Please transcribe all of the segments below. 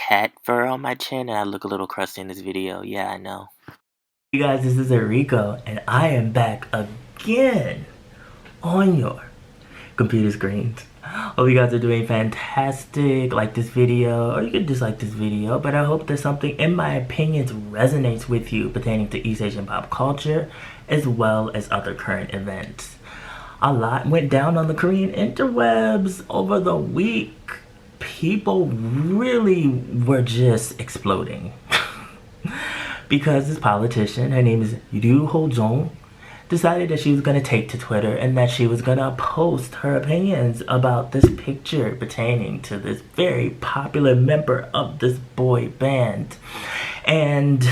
cat fur on my chin and I look a little crusty in this video. Yeah, I know. You guys, this is Rico, and I am back again on your computer screens. Hope you guys are doing fantastic. Like this video, or you could dislike this video, but I hope there's something in my opinions resonates with you pertaining to East Asian pop culture, as well as other current events. A lot went down on the Korean interwebs over the week. People really were just exploding. Because this politician, her name is Ryu Ho Jeong, decided that she was going to take to Twitter and that she was going to post her opinions about this picture pertaining to this very popular member of this boy band. And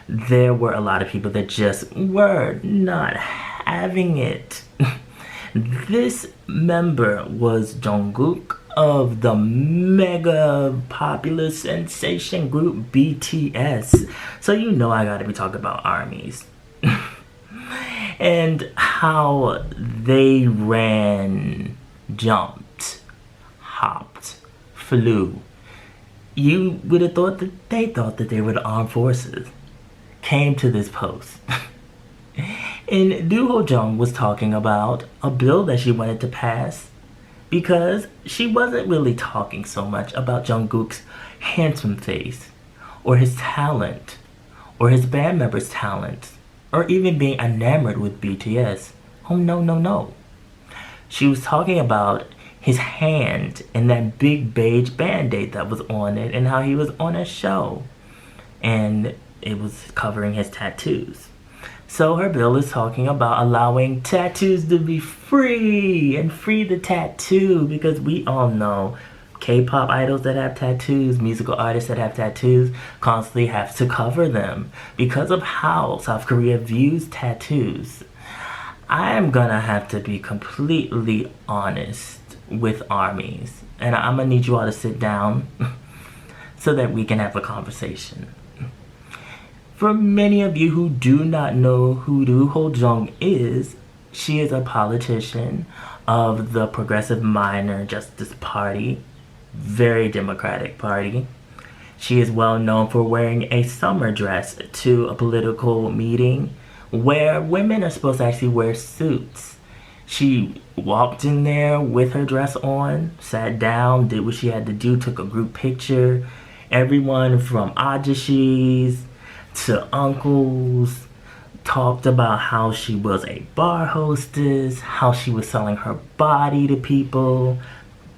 there were a lot of people that just were not having it. This member was Jungkook of the mega popular sensation group BTS. So you know I gotta be talking about Armies. And how they ran, jumped, hopped, flew. You would have thought that they were the armed forces. Came to this post. And Ryu Ho Jeong was talking about a bill that she wanted to pass because she wasn't really talking so much about Jungkook's handsome face, or his talent, or his band members' talent, or even being enamored with BTS. Oh no. She was talking about his hand and that big beige band-aid that was on it, and how he was on a show and it was covering his tattoos. So her bill is talking about allowing tattoos to be free and free the tattoo, because we all know K-pop idols that have tattoos, musical artists that have tattoos, constantly have to cover them because of how South Korea views tattoos. I am gonna have to be completely honest with Armies, and I'm gonna need you all to sit down so that we can have a conversation. For many of you who do not know who Ryu Ho Jeong is, she is a politician of the Progressive Minor Justice Party, very democratic party. She is well known for wearing a summer dress to a political meeting where women are supposed to actually wear suits. She walked in there with her dress on, sat down, did what she had to do, took a group picture. Everyone from ajishis to uncles talked about how she was a bar hostess, how she was selling her body to people,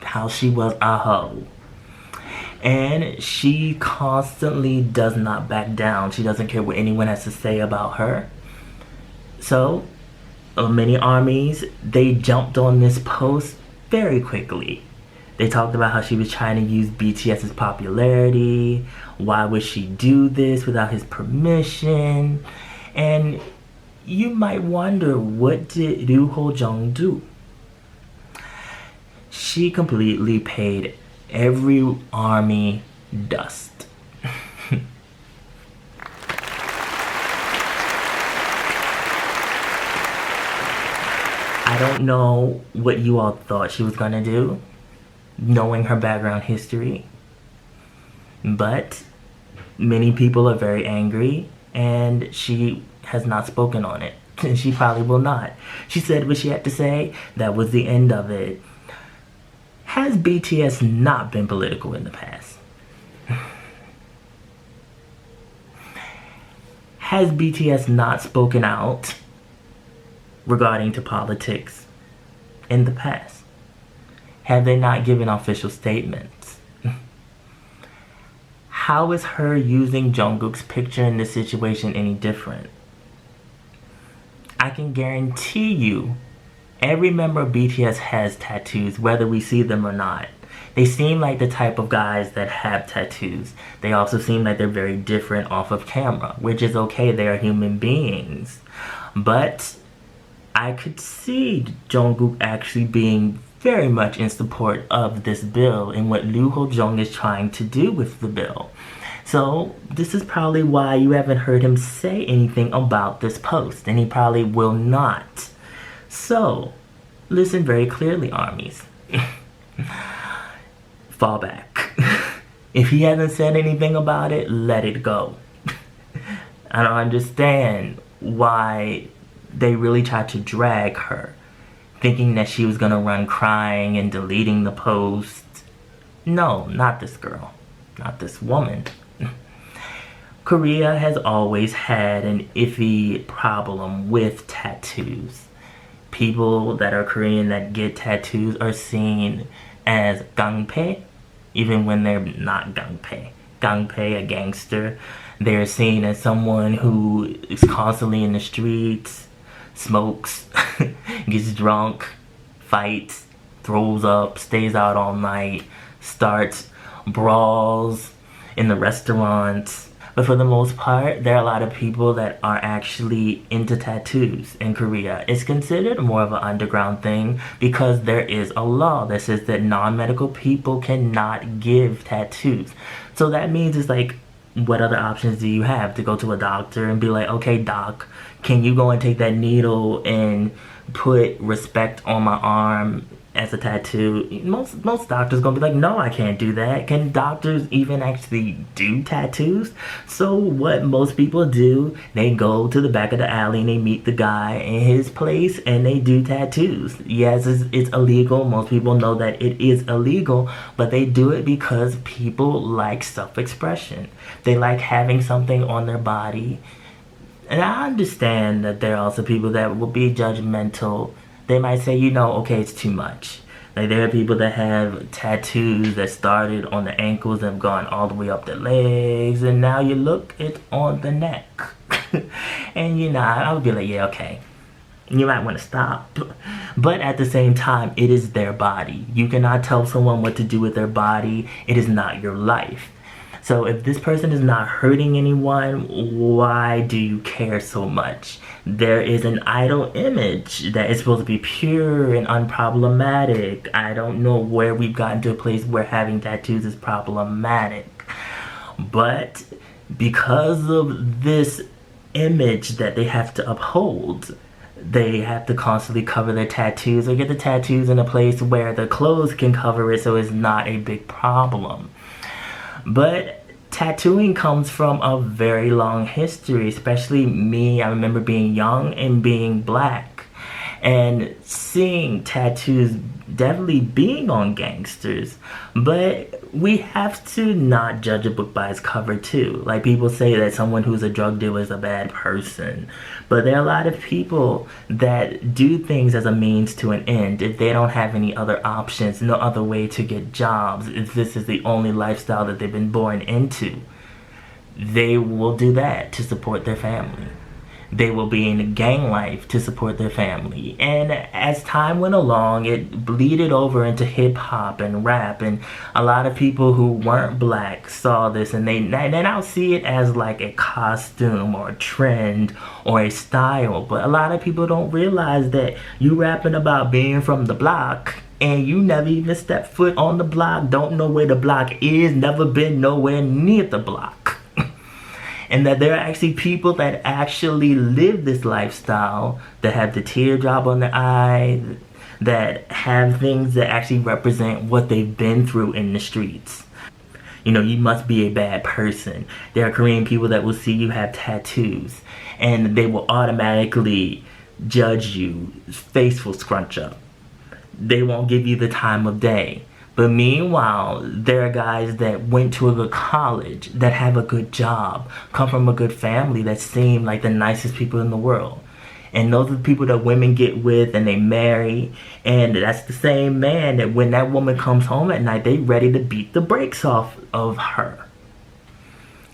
how she was a hoe. And she constantly does not back down. She doesn't care what anyone has to say about her. So many Armies, they jumped on this post very quickly. They talked about how she was trying to use BTS's popularity. Why would she do this without his permission? And you might wonder, what did Ryu Ho Jeong do? She completely paid every Army dust. I don't know what you all thought she was gonna do, knowing her background history, but many people are very angry, and she has not spoken on it, and she probably will not. She said what she had to say. That was the end of it. Has BTS not been political in the past? Has BTS not spoken out regarding to politics in the past? Have they not given official statements? How is her using Jungkook's picture in this situation any different? I can guarantee you every member of BTS has tattoos, whether we see them or not. They seem like the type of guys that have tattoos. They also seem like they're very different off of camera, which is okay, they are human beings. But I could see Jungkook actually being very much in support of this bill and what Ryu Ho Jeong is trying to do with the bill. So this is probably why you haven't heard him say anything about this post, and he probably will not. So listen very clearly, Armies. Fall back. If he hasn't said anything about it, let it go. I don't understand why they really tried to drag her, thinking that she was gonna run crying and deleting the post. No, not this girl. Not this woman. Korea has always had an iffy problem with tattoos. People that are Korean that get tattoos are seen as gangpae, even when they're not gangpae. Gangpae, a gangster. They're seen as someone who is constantly in the streets, smokes, gets drunk, fights, throws up, stays out all night, starts brawls in the restaurants. But for the most part, there are a lot of people that are actually into tattoos in Korea. It's considered more of an underground thing because there is a law that says that non-medical people cannot give tattoos. So that means it's like, what other options do you have? To go to a doctor and be like, okay, doc, can you go and take that needle and put respect on my arm as a tattoo? Most doctors gonna be like, no, I can't do that. Can doctors even actually do tattoos? So what most people do, they go to the back of the alley and they meet the guy in his place and they do tattoos. Yes, it's illegal. Most people know that it is illegal, but they do it because people like self-expression. They like having something on their body. And I understand that there are also people that will be judgmental. They might say, you know, okay, it's too much. Like, there are people that have tattoos that started on the ankles and have gone all the way up the legs, and now you look, it's on the neck. And, you know, I would be like, yeah, okay, you might want to stop. But at the same time, it is their body. You cannot tell someone what to do with their body. It is not your life. So if this person is not hurting anyone, why do you care so much? There is an idol image that is supposed to be pure and unproblematic. I don't know where we've gotten to a place where having tattoos is problematic. But because of this image that they have to uphold, they have to constantly cover their tattoos or get the tattoos in a place where the clothes can cover it so it's not a big problem. But tattooing comes from a very long history, especially me. I remember being young and being black and seeing tattoos definitely being on gangsters. But we have to not judge a book by its cover too. Like, people say that someone who's a drug dealer is a bad person, but there are a lot of people that do things as a means to an end. If they don't have any other options, no other way to get jobs, if this is the only lifestyle that they've been born into, they will do that to support their family. They will be in gang life to support their family. And as time went along, it bleeded over into hip-hop and rap, and a lot of people who weren't black saw this and they now see it as like a costume or a trend or a style. But a lot of people don't realize that you rapping about being from the block and you never even stepped foot on the block, don't know where the block is, never been nowhere near the block. And that there are actually people that actually live this lifestyle, that have the teardrop on their eye, that have things that actually represent what they've been through in the streets. You know, you must be a bad person. There are Korean people that will see you have tattoos and they will automatically judge you. Face will scrunch up. They won't give you the time of day. But meanwhile, there are guys that went to a good college, that have a good job, come from a good family, that seem like the nicest people in the world. And those are the people that women get with and they marry. And that's the same man that when that woman comes home at night, they ready to beat the brakes off of her.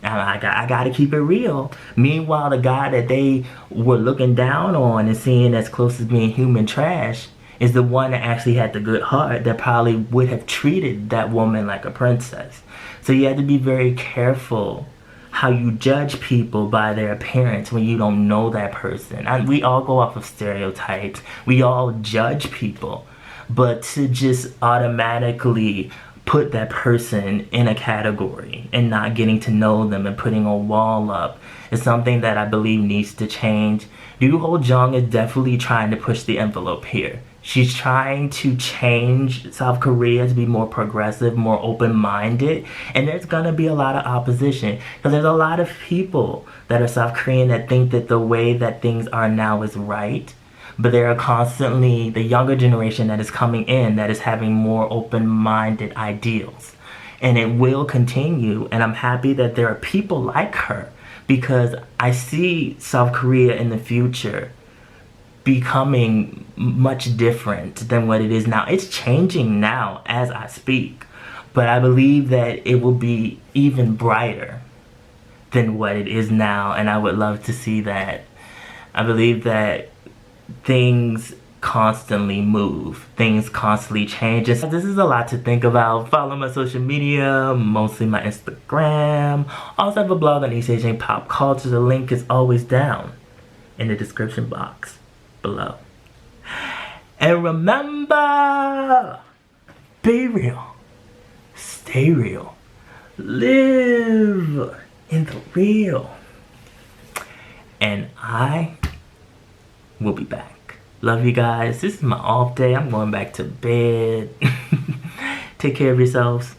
I gotta keep it real. Meanwhile, the guy that they were looking down on and seeing as close as being human trash is the one that actually had the good heart that probably would have treated that woman like a princess. So you have to be very careful how you judge people by their appearance when you don't know that person. And we all go off of stereotypes. We all judge people. But to just automatically put that person in a category and not getting to know them and putting a wall up is something that I believe needs to change. Ryu Ho Jeong is definitely trying to push the envelope here. She's trying to change South Korea to be more progressive, more open-minded, and there's gonna be a lot of opposition because there's a lot of people that are South Korean that think that the way that things are now is right, but there are constantly the younger generation that is coming in that is having more open-minded ideals, and it will continue. And I'm happy that there are people like her because I see South Korea in the future becoming much different than what it is now. It's changing now as I speak, but I believe that it will be even brighter than what it is now, and I would love to see that. I believe that things constantly move, things constantly change, and so this is a lot to think about. Follow my social media, mostly my Instagram. Also have a blog on East Asian pop culture. The link is always down in the description box below. And remember, be real, stay real, live in the real, and I will be back. Love you guys. This is my off day. I'm going back to bed. Take care of yourselves.